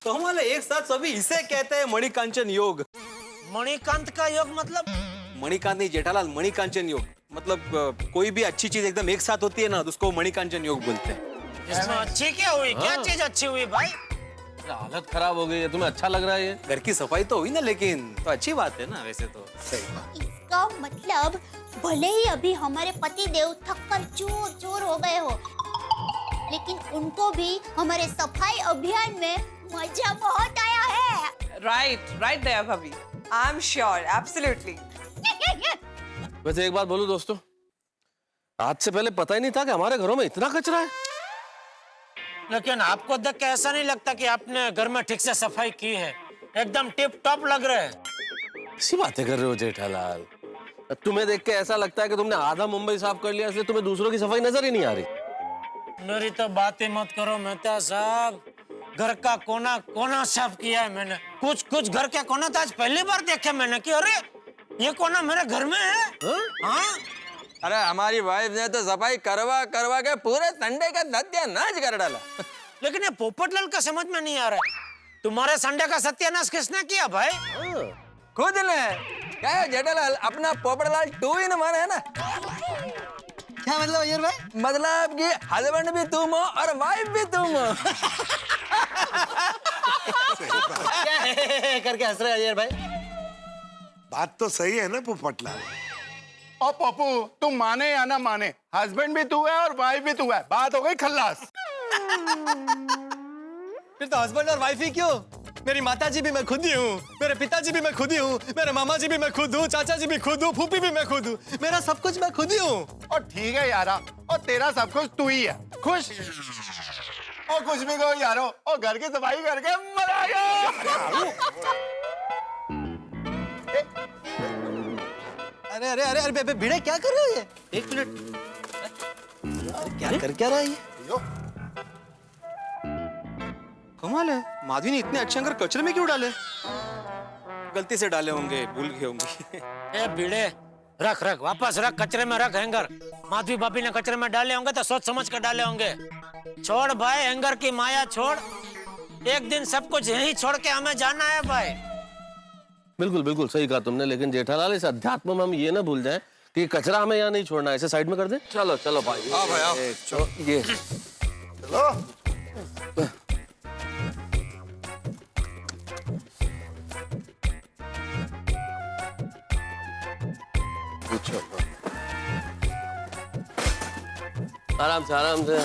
तो हमारे एक साथ सभी इसे कहते हैं मणिकांचन योग। मणिकांत का योग मतलब? मणिकांत नहीं जेठालाल, मणिकांचन योग मतलब कोई भी अच्छी चीज एकदम एक साथ होती है ना तो उसको मणिकांचन योग बोलते हैं। इसमें अच्छी क्या हुई? क्या चीज अच्छी हुई भाई? हालत खराब हो गई है, तुम्हें अच्छा लग रहा है ये? घर की सफाई तो हुई ना, लेकिन तो अच्छी बात है ना वैसे तो। सही। इसका मतलब भले ही अभी हमारे पति देव थक कर चूर चूर हो गए हो, लेकिन उनको भी हमारे सफाई अभियान में मजा बहुत आया है। राइट दया भाभी, आई एम श्योर, एब्सोल्युटली। वैसे एक बात बोलूं दोस्तों, आज से पहले पता ही नहीं था कि हमारे घरों में इतना कचरा है। लेकिन आपको देख के ऐसा नहीं लगता कि आपने घर में ठीक से सफाई की है? एकदम टिप टॉप लग रहे हैं। ऐसी बातें कर रहे हो जेठालाल, तुम्हें देख के ऐसा लगता है कि तुमने आधा मुंबई साफ कर लिया, इसलिए तुम्हें दूसरों की सफाई नजर ही नहीं आ रही। मेरी तो बात ही मत करो मेहता साहब, घर का कोना कोना साफ किया है मैंने। कुछ घर के कोना तो आज पहली बार देखे मैंने कि अरे ये कोना मेरे घर में है। हाँ? अरे हमारी वाइफ ने तो सफाई करवा करवा के पूरे संडे का सत्यानाश कर डाला। लेकिन ये पोपटलाल का समझ में नहीं आ रहा है, तुम्हारे संडे का सत्यानाश किसने किया भाई? खुद ने। क्या है जेठालाल, अपना पोपटलाल 2 in 1 है ना। क्या मतलब अय्यर भाई? मतलब कि हस्बैंड भी तुम हो और वाइफ भी तुम हो। क्या है करके हंस रहे अय्यर भाई? बात तो सही है ना पोपटलाल। और पप्पू, तुम माने या ना माने, हस्बैंड भी तू है और वाइफ भी तू है, बात हो गई खल्लास। फिर तो हस्बैंड और वाइफ ही क्यों? मेरी माताजी भी मैं खुद ही हूँ, मेरे पिताजी भी मैं खुद ही हूँ, मेरे मामा जी भी मैं खुद हूँ, चाचा जी भी खुद हूँ, फूफी भी मैं खुद हूँ, मेरा सब कुछ मैं खुद ही हूँ। और ठीक है यारा, और तेरा सब कुछ तू ही है। खुश और कुछ भी कहो यारो, और घर की सफाई करके मजा आ गया। अरे अरे अरे अरे भिड़े क्या कर रहे हो ये? एक मिनट, क्या कर क्या रहा है ये? कमाल है, माधवी ने इतने अच्छे अंगर कचरे में क्यों डाले? गलती से डाले होंगे, भूल गए होंगे। ए भिड़े, रख वापस रख, कचरे में रख हैंगर। माधवी भाभी ने कचरे में डाले होंगे तो सोच समझ कर डाले होंगे। छोड़ भाई हैंगर की माया छोड़, एक दिन सब कुछ यहीं छोड़ के हमें जाना है भाई। बिल्कुल बिल्कुल सही कहा तुमने, लेकिन जेठालाल इस अध्यात्म में हम ये ना भूल जाएं कि कचरा हमें यहाँ नहीं छोड़ना है, इसे साइड में कर दे। चलो चलो भाई, आओ भाई आओ। ये चलो। पूछो आराम से आराम से।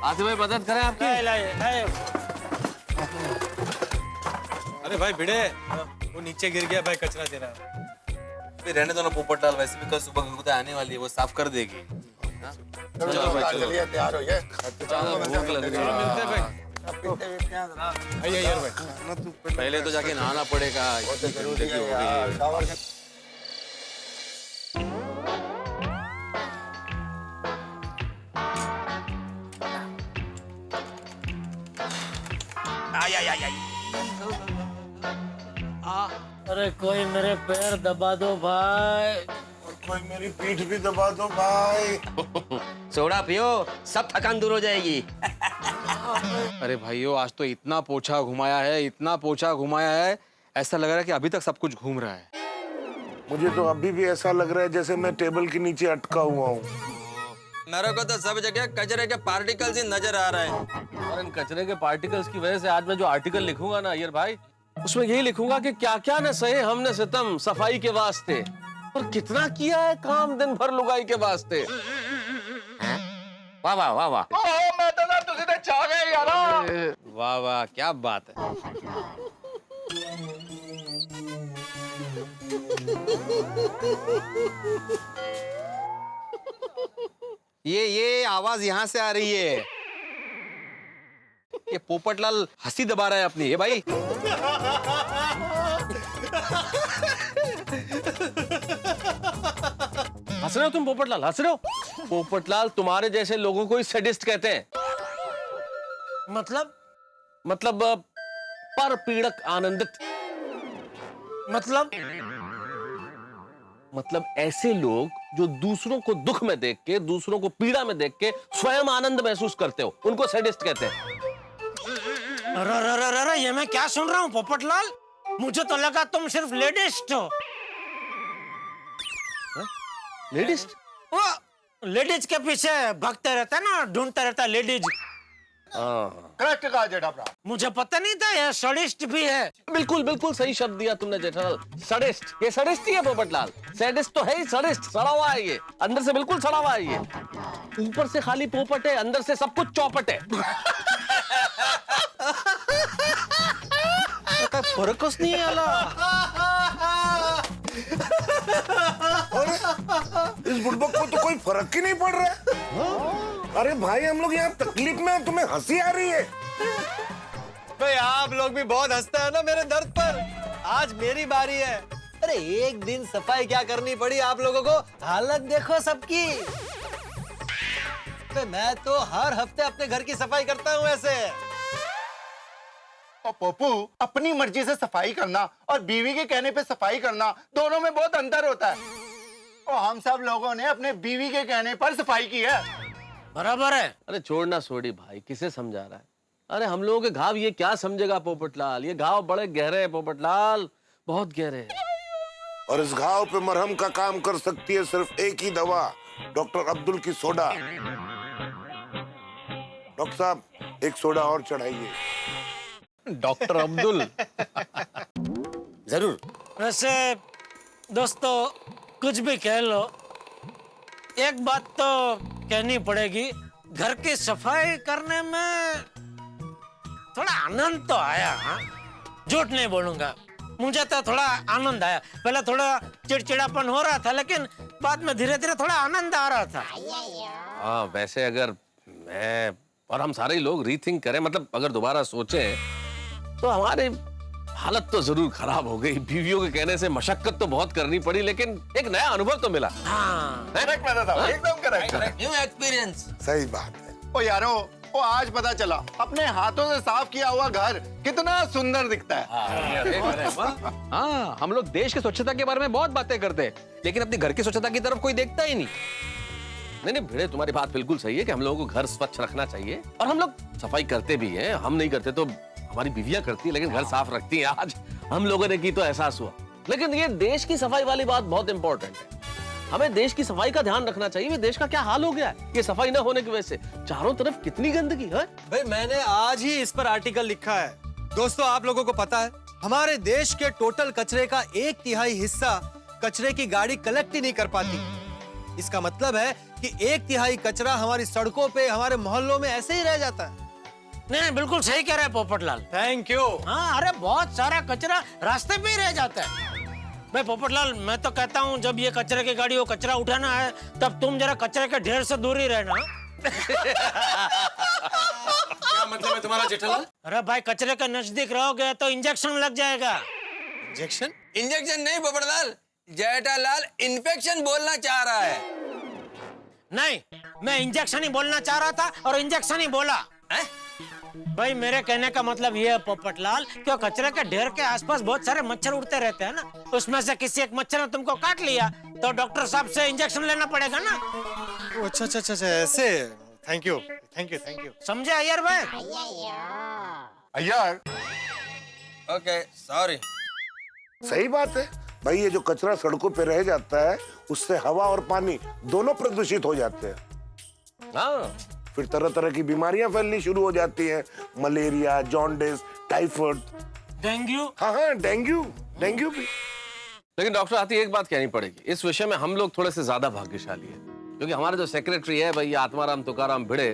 आसिफ भाई मदद करें आपकी? अरे भाई भिड़े, वो नीचे गिर गया भाई, कचरा दे रहा है। रहने दो ना पोपटलाल, वैसे भी कल सुबह गुरुदा आने वाली है, वो साफ कर देगी। चलो भाई चलिए, तैयार हो गए। भूख लग रही है। मिलते हैं भाई। आइए यार भाई, पहले तो जाके नहाना पड़ेगा, इतनी गंदगी हो गई है। अरे कोई मेरे पैर दबा दो भाई। और कोई मेरी पीठ भी दबा दो भाई। सोडा पियो, सब थकान दूर हो जाएगी। अरे भाइयों, आज तो इतना पोछा घुमाया है, इतना पोछा घुमाया है, ऐसा लग रहा है कि अभी तक सब कुछ घूम रहा है। मुझे तो अभी भी ऐसा लग रहा है जैसे मैं टेबल के नीचे अटका हुआ हूँ। मेरे को तो सब जगह कचरे के पार्टिकल्स ही नजर आ रहे हैं। और इन कचरे के पार्टिकल्स की वजह से आज मैं जो आर्टिकल लिखूंगा ना अय्यर भाई, उसमें यही लिखूंगा कि क्या क्या न सहे हमने सितम सफाई के वास्ते, और कितना किया है काम दिन भर लुगाई के वास्ते। वाह वाह वाह वाह। मैं तो ना तुझे तो चाह गए यारा। वाह वाह, क्या बात है। ये आवाज यहाँ से आ रही है। ये पोपटलाल हंसी दबा रहा है अपनी। ये भाई हंस रहे हो तुम पोपटलाल, हंस रहे हो? पोपटलाल, तुम्हारे जैसे लोगों को ही सैडिस्ट कहते हैं। मतलब पर पीड़क आनंदित। मतलब ऐसे लोग जो दूसरों को दुख में देख के, दूसरों को पीड़ा में देख के स्वयं आनंद महसूस करते हो, उनको सैडिस्ट कहते हैं। अरे ये मैं क्या सुन रहा हूँ पोपटलाल? मुझे तो लगा तुम सिर्फ लेडिस्ट हो। लेडिस्ट? वो लेडीज के पीछे भागते रहता है ना, ढूंढता रहता लेडीज। करेक्ट कहा जेठाभरा। मुझे पता नहीं था ये सडिस्ट भी है। बिल्कुल बिल्कुल सही शब्द दिया तुमने जेठालाल, सडिस्ट। ये सडिस्ट ही है पोपटलाल, सैडिस्ट तो है ही, सडिस्ट सड़ा हुआ है ये, अंदर से बिल्कुल सड़ा हुआ है ये। ऊपर से खाली पोपट है, अंदर से सब कुछ चौपट है। फरकच नहीं आला। इस बुड़बक को तो कोई फर्क ही नहीं पड़ रहा है। अरे भाई हम लोग यहाँ तकलीफ में हैं, तुम्हें हंसी आ रही है। भाई आप लोग भी बहुत हंसते हैं ना मेरे दर्द पर। आज मेरी बारी है। अरे एक दिन सफाई क्या करनी पड़ी आप लोगों को, हालत देखो सबकी। मैं तो हर हफ्ते अपने घर की सफाई करता हूँ ऐसे। और पप्पू, अपनी मर्जी से सफाई करना और बीवी के कहने पे सफाई करना, दोनों में बहुत अंतर होता है। और हम सब लोगों ने अपने बीवी के कहने पर सफाई की है। बराबर है। अरे छोड़ना सोडी भाई, किसे समझा रहा है? अरे हम लोगों के घाव ये क्या समझेगा पोपटलाल, ये घाव बड़े गहरे हैं पोपटलाल, बहुत गहरे हैं। और इस घाव पे मरहम का काम कर सकती है सिर्फ एक ही दवा, डॉक्टर अब्दुल की सोडा। डॉक्टर साहब एक सोडा और चढ़ाइए। डॉक्टर अब्दुल। जरूर। वैसे दोस्तों कुछ भी कह लो, एक बात तो कहनी पड़ेगी, घर की सफाई करने में थोड़ा आनंद तो आया। हाँ? झूठ नहीं बोलूंगा, मुझे तो थोड़ा आनंद आया। पहले थोड़ा चिड़चिड़ापन हो रहा था, लेकिन बाद में धीरे धीरे थोड़ा आनंद आ रहा था। हाँ वैसे अगर मैं और हम सारे लोग रीथिंक करें, मतलब अगर दोबारा सोचें, तो हमारी हालत तो जरूर खराब हो गई। बीवियों के कहने से मशक्कत तो बहुत करनी पड़ी, लेकिन एक नया अनुभव तो मिला। हाँ। करेक्ट मैंने था, एकदम करेक्ट। New experience. सही बात है। ओ यारो, ओ आज पता चला अपने हाथों से साफ किया हुआ घर कितना सुंदर दिखता है। हाँ, हम लोग देश की स्वच्छता के बारे में बहुत बातें करते हैं, लेकिन अपनी घर की स्वच्छता की तरफ कोई देखता ही नहीं। नहीं भिड़े, तुम्हारी बात बिल्कुल सही है कि हम लोगों को घर स्वच्छ रखना चाहिए, और हम लोग सफाई करते भी हैं। हम नहीं करते तो हमारी बीवियां करती है, लेकिन घर साफ रखती हैं। आज हम लोगों ने की तो एहसास हुआ। लेकिन ये देश की सफाई वाली बात बहुत इंपॉर्टेंट है। हमें देश की सफाई का ध्यान रखना चाहिए। ये देश का क्या हाल हो गया है ये सफाई न होने की वजह से, चारों तरफ कितनी गंदगी है। भाई मैंने आज ही इस पर आर्टिकल लिखा है। दोस्तों आप लोगों को पता है, हमारे देश के टोटल कचरे का 1/3 हिस्सा कचरे की गाड़ी कलेक्ट ही नहीं कर पाती। इसका मतलब है कि 1/3 कचरा हमारी सड़कों पे, हमारे मोहल्लों में ऐसे ही रह जाता है। नहीं बिल्कुल सही कह रहे हैं पोपटलाल। Thank you. हाँ, अरे बहुत सारा कचरा रास्ते पे ही रह जाता है। भाई पोपटलाल, मैं तो कहता हूँ जब ये कचरे की गाड़ी वो कचरा उठाना है, तब तुम जरा कचरे के ढेर से दूर ही रहना। क्या मतलब है तुम्हारा जेठालाल? अरे भाई कचरे के नजदीक रहोगे तो इंजेक्शन लग जाएगा। इंजेक्शन? इंजेक्शन नहीं पोपटलाल, जेठालाल इन्फेक्शन बोलना चाह रहा है। नहीं, मैं इंजेक्शन ही बोलना चाह रहा था और इंजेक्शन ही बोला। भाई मेरे कहने का मतलब ये है पोपटलाल, कि कचरे के ढेर के आसपास बहुत सारे मच्छर उड़ते रहते हैं ना, उसमें से किसी एक मच्छर ने तुमको काट लिया तो डॉक्टर साहब से इंजेक्शन लेना पड़ेगा ना। अच्छा अच्छा अच्छा ऐसे। Thank you thank you thank you. समझे अय्यर भाई? अय्यर। Okay sorry. सही बात है भाई, ये जो कचरा सड़कों पे रह जाता है उससे हवा और पानी दोनों प्रदूषित हो जाते हैं। हाँ, फिर तरह तरह की बीमारियां फैलनी शुरू हो जाती हैं, मलेरिया, जॉन्डिस, टाइफाइड, डेंगू। हाँ डेंगू भी। लेकिन डॉक्टर आती एक बात कहनी पड़ेगी, इस विषय में हम लोग थोड़े से ज्यादा भाग्यशाली हैं, क्योंकि हमारे जो सेक्रेटरी है भैया आत्माराम तुकाराम भिड़े,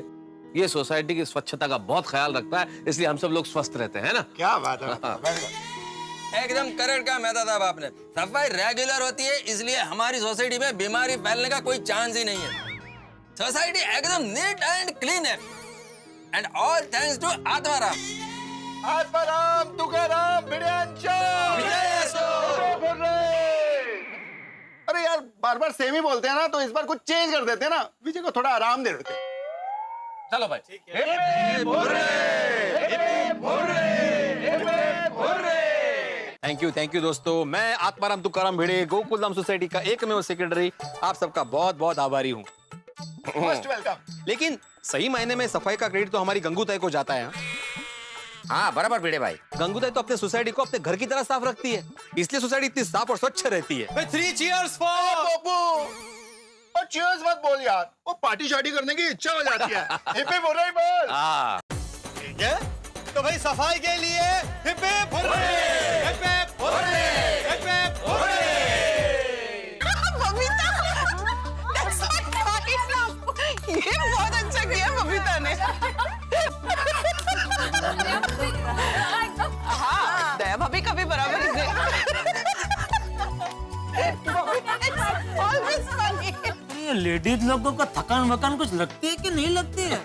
ये सोसाइटी की स्वच्छता का बहुत ख्याल रखता है, इसलिए हम सब लोग स्वस्थ रहते हैं ना। क्या बात है। एकदम करेक्ट कहा मेहता साहब आपने। सफाई रेगुलर होती है, इसलिए हमारी सोसाइटी में बीमारी फैलने का कोई चांस ही नहीं है। सोसाइटी एकदम नीट एंड क्लीन है, and all thanks to Atmaram. Atmaram Tukaram Bhide. अरे यार बार बार सेम ही बोलते हैं ना, तो इस बार कुछ चेंज कर देते हैं ना, विजय को थोड़ा आराम दे देते हैं। चलो भाई। थैंक यू दोस्तों। मैं आत्माराम तुकाराम भिड़े, गोकुलधाम सोसाइटी का एकमेव सेक्रेटरी, आप सबका बहुत बहुत आभारी हूँ। Most welcome. लेकिन सही मायने में सफाई का क्रेडिट तो हमारी गंगूताई को जाता है। हाँ बराबर भिड़े भाई। गंगूताई तो अपने सोसाइटी को अपने घर की तरह साफ रखती है, इसलिए सोसाइटी इतनी साफ और स्वच्छ रहती है। 3 cheers for पप्पू और चीयर्स मत बोल यार, वो पार्टी शार्टी करने की इच्छा हो जाती है। हिप हिप हुर्रे बोल। ठीक है, तो भाई सफाई के लिए hip hip hurray, hip hip hurray, hip hip hurray. ये बहुत अच्छा किया बबीता ने। हाँ, दया भाभी का भी बराबर ही ये लेडीज लोगों को थकान वकान कुछ लगती है कि नहीं लगती है?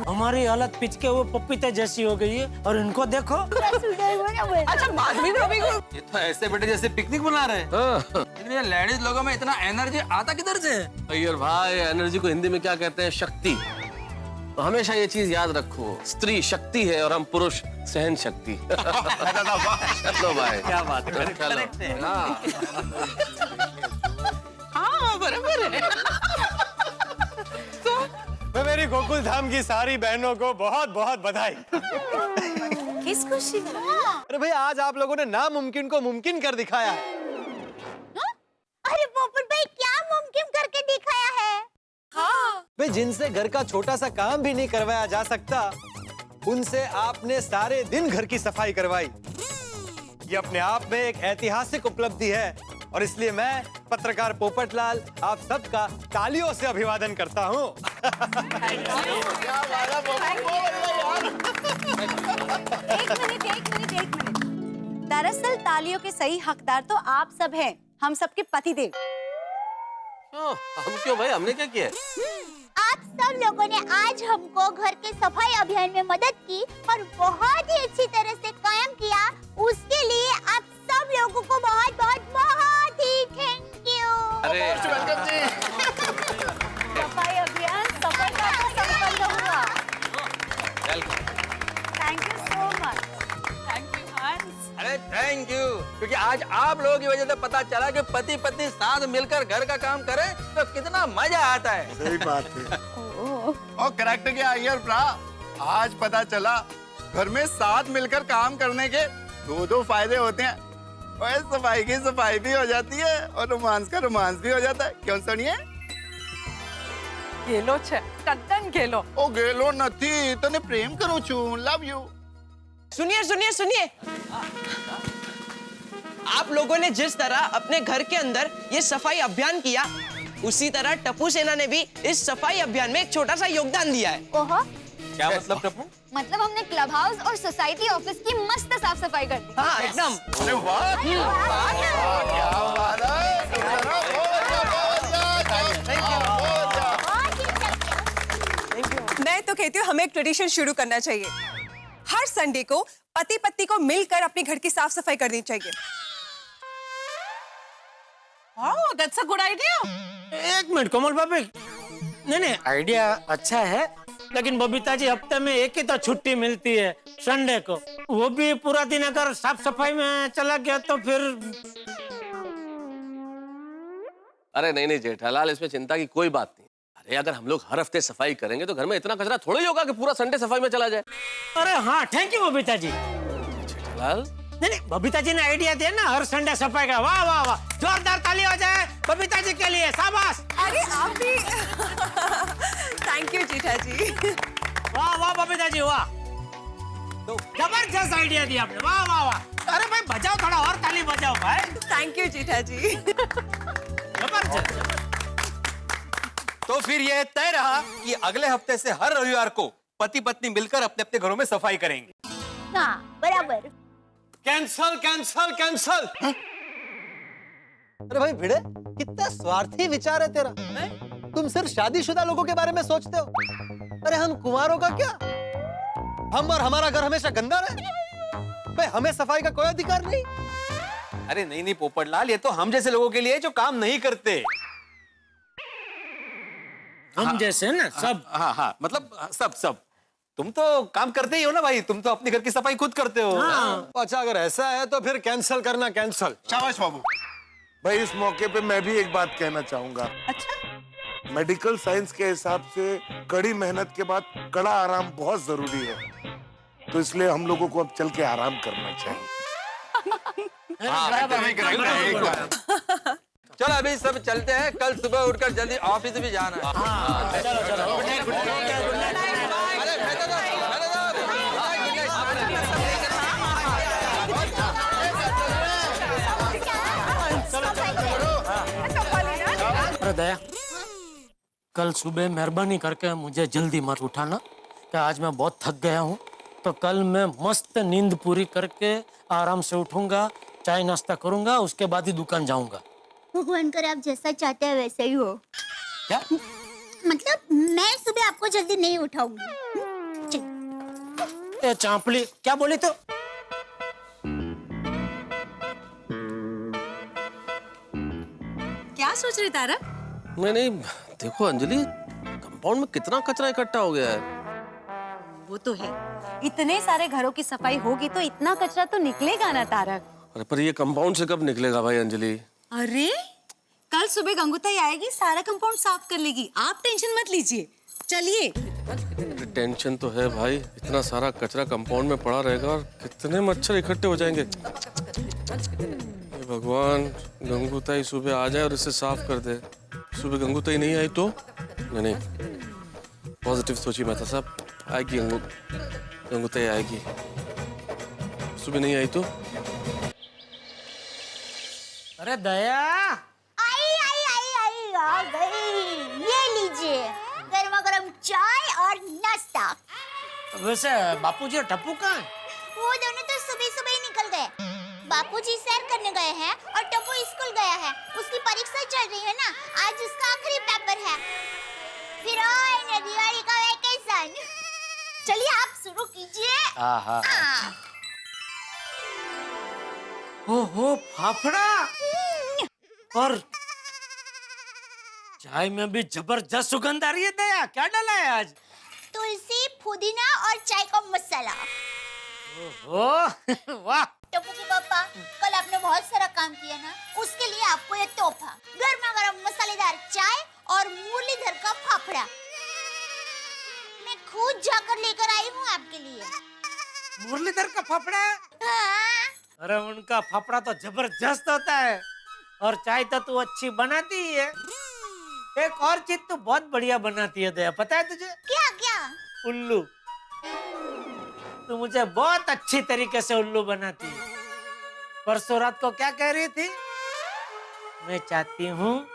हमारी हालत पिचके हुए पपीते जैसी हो गई है और इनको देखो। अच्छा माधवी भाभी को ये तो ऐसे बेटे जैसे पिकनिक बना रहे हैं। लेकिन ये लेडीज लोगों में इतना एनर्जी आता किधर से है? अय्यर भाई, एनर्जी को हिंदी में क्या कहते हैं? शक्ति। तो हमेशा ये चीज याद रखो, स्त्री शक्ति है और हम पुरुष सहन शक्ति। चलो भाई, क्या बात है, चलो। हाँ। हाँ बराबर है। मैं मेरी गोकुल धाम की सारी बहनों को बहुत बहुत बधाई। किस खुशी में? अरे भाई, आज आप लोगों ने नामुमकिन को मुमकिन कर दिखाया है। अरे पोपट भाई, क्या मुमकिन करके दिखाया है? भाई, जिनसे घर का छोटा सा काम भी नहीं करवाया जा सकता, उनसे आपने सारे दिन घर की सफाई करवाई। ये अपने आप में एक ऐतिहासिक उपलब्धि है और इसलिए मैं पत्रकार पोपटलाल आप सबका तालियों से अभिवादन करता हूँ। एक मिनट। दरअसल तालियों के सही हकदार तो आप सब हैं, हम सबके पतिदेव। हम क्यों भाई, हमने क्या किया? आप सब लोगों ने आज हमको घर के सफाई अभियान में मदद की और बहुत ही अच्छी तरह से कायम किया। उसके लिए आप सब लोगों को बहुत बहुत बहुत ही थैंक यू। अरे वेलकम जी। सफाई अभियान सफलता से संपन्न हुआ। Thank you so much. Thank you हंस। अरे थैंक यू, क्योंकि आज आप लोगों की वजह से पता चला कि पति पत्नी साथ मिलकर घर का काम करें तो कितना मजा आता है। सही बात है। और करेक्ट क्या अय्यर भ्रा, आज पता चला घर में साथ मिलकर काम करने के दो फायदे होते हैं। और सफाई की सफाई भी हो जाती है और रोमांस का रोमांस भी हो जाता है। क्यों सुनिए? गेलो छे, तद्दन गेलो। ओ गेलो नथी, तने प्रेम करू छू, लव यू। सुनिए। आप लोगों ने जिस तरह अपने घर के अंदर ये सफाई अभियान किया, उसी तरह टप्पू सेना ने भी इस सफाई अभियान में एक छोटा सा योगदान दिया है। ओहो, क्या मतलब टप्पू? मतलब हमने क्लब हाउस और सोसाइटी ऑफिस की मस्त साफ सफाई कर दी। हाँ एकदम। अरे वाह, क्या बात है। मैं तो कहती हूँ हमें एक ट्रेडिशन शुरू करना चाहिए। हर संडे को पति पत्नी को मिलकर अपने घर की साफ सफाई करनी चाहिए। वाह, दैट्स अ गुड आइडिया। एक मिनट कोमल भाभी, नहीं आइडिया अच्छा है, लेकिन बबीता जी हफ्ते में एक ही तो छुट्टी मिलती है, संडे को। वो भी पूरा दिन अगर साफ सफाई में चला गया तो फिर। अरे नहीं जेठालाल, इसमें चिंता की कोई बात नहीं। अरे अगर हम लोग हर हफ्ते सफाई करेंगे तो घर में इतना कचरा थोड़ा ही होगा कि पूरा संडे सफाई में चला जाए। अरे हाँ, थैंक यू बबीता जी। जेठालाल, नहीं, बबीता जी ने आइडिया दिया ना हर संडे सफाई का। वाह वाह वाह, जोरदार ताली हो जाए बबीता जी के लिए, शाबाश। अरे आप भी। थैंक यू जीठा जी। वाह वाह बबीता जी, वाह, तो जबरदस्त आइडिया दिया आपने। वाह वाह वाह। अरे भाई बजाओ, थोड़ा और ताली बजाओ भाई। थैंक यू जीठा जी। जबरदस्त। तो फिर ये तय रहा कि अगले हफ्ते से हर रविवार को पति पत्नी मिलकर अपने अपने घरों में सफाई करेंगे। हाँ बराबर। Cancel cancel cancel. अरे भाई भिड़े, कितना स्वार्थी विचार है तेरा। तुम सिर्फ शादीशुदा लोगों के बारे में सोचते हो। अरे हम कुंवारों का क्या? हम और हमारा घर हमेशा गंदा रहे। भाई हमें सफाई का कोई अधिकार नहीं। अरे नहीं पोपटलाल, ये तो हम जैसे लोगों के लिए जो काम नहीं करते। हम जैसे ना सब। हाँ मतलब सब। तुम तो काम करते ही हो ना भाई, तुम तो अपने घर की सफाई खुद करते हो। अच्छा अगर ऐसा है तो फिर कैंसिल करना, कैंसिल। शाबाश बाबू। भाई इस मौके पे मैं भी एक बात कहना चाहूंगा। अच्छा मेडिकल साइंस के हिसाब से कड़ी मेहनत के बाद कड़ा आराम बहुत जरूरी है, तो इसलिए हम लोगों को अब चल के आराम करना चाहिए। चलो अभी सब चलते हैं, कल सुबह उठकर जल्दी ऑफिस भी जाना है। चलो चलो अरे भेजो दो, भेजो दो। अरे दया, कल सुबह मेहरबानी करके मुझे जल्दी मत उठाना, कि आज मैं बहुत थक गया हूँ। तो कल मैं मस्त नींद पूरी करके आराम से उठूंगा, चाय नाश्ता करूंगा, उसके बाद ही दुकान जाऊंगा। भगवान करे आप जैसा चाहते हैं वैसे ही हो। क्या? मतलब मैं सुबह आपको जल्दी नहीं उठाऊंगी। ए चांपली, क्या बोली तो? क्या सोच रही तारा? नहीं, देखो अंजलि, कंपाउंड में कितना कचरा इकट्ठा हो गया है। वो तो है, इतने सारे घरों की सफाई होगी तो इतना कचरा तो निकलेगा ना तारक। अरे पर ये कंपाउंड से कब निकलेगा भाई अंजलि? अरे कल सुबह गंगूताई आएगी, सारा कंपाउंड साफ कर लेगी, आप टेंशन मत लीजिए। चलिए। टेंशन तो है भाई, इतना सारा कचरा कंपाउंड में पड़ा रहेगा और कितने मच्छर इकट्ठे हो जाएंगे। भगवान, गंगूताई सुबह आ जाए और इसे साफ कर दे। सुबह गंगूताई नहीं आई तो? नहीं, पॉजिटिव सोचिए मेहता साहब, आएगी गंगूताई आएगी। सुबह नहीं आई तो? अरे दया, आई आ गई। ये लीजिए गर्मा गर्म चाय और नाश्ता। वैसे बापूजी और टप्पू कहाँ हैं? वो दोनों तो सुबह सुबह ही निकल गए। बापूजी सैर करने गए हैं और टप्पू स्कूल गया है। उसकी परीक्षा चल रही है ना, आज उसका आखिरी पेपर है। फिर आएंगे दिवाली का वेकेशन। चलिए आप शुरू कीजिए। हाँ। ओहो फाफड़ा, और चाय में भी जबरदस्त सुगंध आ रही है। दया, क्या डाला है आज? तुलसी, पुदीना और चाय का मसाला। ओहो वाह। टप्पू के पापा, कल आपने बहुत सारा काम किया ना, उसके लिए आपको ये तोहफा, गर्मा गर्म मसालेदार चाय और मुरलीधर का फाफड़ा। मैं खुद जाकर लेकर आई हूँ आपके लिए। मुरलीधर का फाफड़ा? हाँ। अरे उनका फाफड़ा तो जबरदस्त होता है, और चाय तो तू अच्छी बनाती ही है। एक और चीज तो बहुत बढ़िया बनाती है दया, पता है तुझे? क्या क्या? उल्लू। तू मुझे बहुत अच्छी तरीके से उल्लू बनाती है। परसों रात को क्या कह रही थी? मैं चाहती हूँ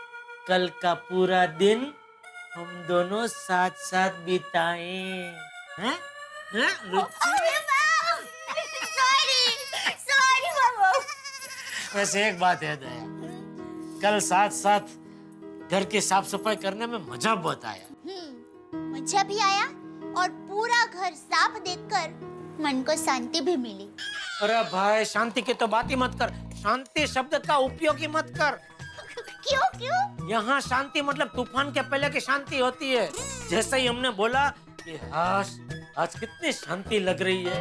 कल का पूरा दिन हम दोनों साथ साथ बिताएं। हैं? सॉरी बाबू। वैसे एक बात है दया, कल साथ साथ घर की साफ सफाई करने में मजा बहुत आया। मजा भी आया और पूरा घर साफ देखकर मन को शांति भी मिली। अरे भाई, शांति की तो बात ही मत कर, शांति शब्द का उपयोग ही मत कर। क्यों? यहाँ शांति मतलब तूफान के पहले की शांति होती है। जैसे ही हमने बोला कि आज कितनी शांति लग रही है,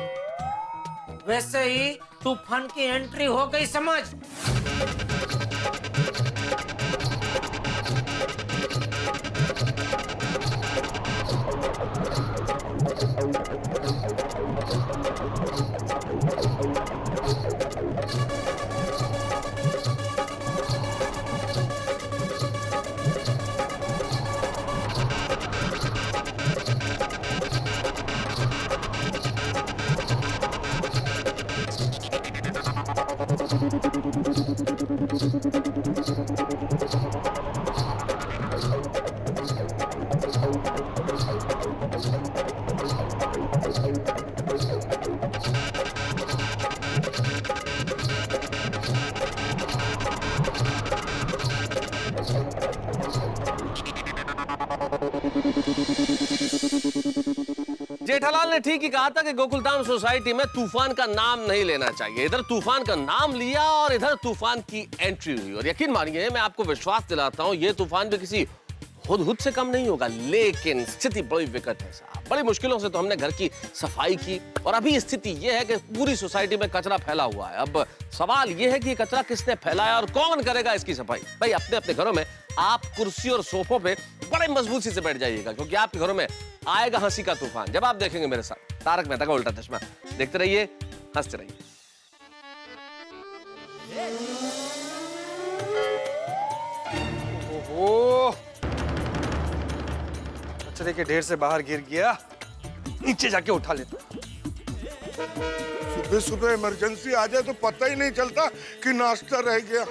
वैसे ही तूफान की एंट्री हो गई, समझ। जेठालाल ने ठीक ही कहा था कि गोकुलधाम सोसाइटी में तूफान का नाम नहीं लेना चाहिए। इधर तूफान का नाम लिया और इधर तूफान की एंट्री हुई, और यकीन मानिए मैं आपको विश्वास दिलाता हूं ये तूफान भी किसी हुदहुद से कम नहीं होगा, लेकिन स्थिति बड़ी विकट है साहब। बड़ी मुश्किलों से तो हमने घर की सफाई की और अभी स्थिति ये है कि पूरी सोसाइटी में कचरा फैला हुआ है। अब सवाल ये है कि ये कचरा किसने फैलाया और कौन करेगा इसकी सफाई। भाई अपने अपने घरों में आप कुर्सी और सोफों पे बड़े मजबूती से बैठ जाइएगा, क्योंकि आपके घरों में आएगा हंसी का तूफान जब आप देखेंगे मेरे साथ तारक मेहता का उल्टा चश्मा। देखते रहिए, हंसते रहिए। ओहो, कचरे के ढेर से बाहर गिर गया, नीचे जाके उठा लेता। सुबह सुबह इमरजेंसी आ जाए तो पता ही नहीं चलता कि नाश्ता रह गया।